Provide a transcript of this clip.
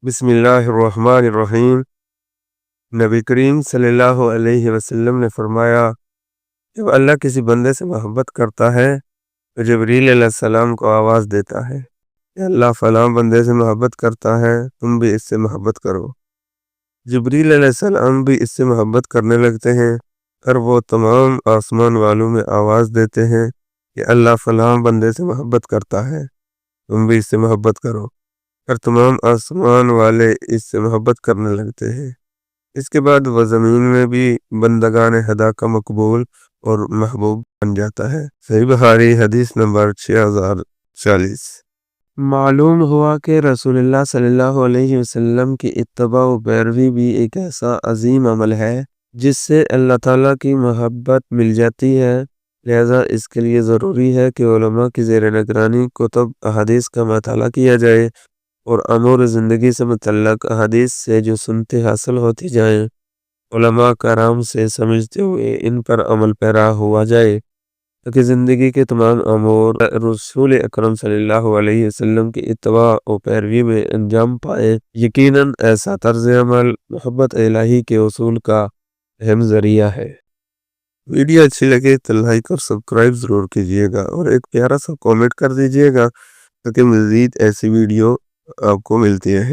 بسم اللہ الرحمن الرحیم۔ نبی کریم صلی اللہ علیہ وسلم نے فرمایا، جب اللہ کسی بندے سے محبت کرتا ہے تو جبریل علیہ السلام کو آواز دیتا ہے کہ اللہ فلاں بندے سے محبت کرتا ہے، تم بھی اس سے محبت کرو۔ جبریل علیہ السلام بھی اس سے محبت کرنے لگتے ہیں اور وہ تمام آسمان والوں میں آواز دیتے ہیں کہ اللہ فلاں بندے سے محبت کرتا ہے، تم بھی اس سے محبت کرو، اور تمام آسمان والے اس سے محبت کرنے لگتے ہیں۔ اس کے بعد وہ زمین میں بھی بندگان خدا کا مقبول اور محبوب بن جاتا ہے۔ صحیح بخاری حدیث نمبر 6040۔ معلوم ہوا کہ رسول اللہ صلی اللہ علیہ وسلم کی اتباع و پیروی بھی ایک ایسا عظیم عمل ہے جس سے اللہ تعالیٰ کی محبت مل جاتی ہے، لہذا اس کے لیے ضروری ہے کہ علماء کی زیر نگرانی کتب احادیث کا مطالعہ کیا جائے اور امور زندگی سے متعلق احادیث سے جو سنتے حاصل ہوتی جائیں، علماء کرام سے سمجھتے ہوئے ان پر عمل پیرا ہوا جائے تاکہ زندگی کے تمام امور رسول اکرم صلی اللہ علیہ وسلم کی اتباع و پیروی میں انجام پائے۔ یقیناً ایسا طرز عمل محبت الہی کے اصول کا اہم ذریعہ ہے۔ ویڈیو اچھی لگے تو لائک اور سبسکرائب ضرور کیجیے گا اور ایک پیارا سا کامنٹ کر دیجیے گا تاکہ مزید ایسی ویڈیو آپ کو ملتی ہے۔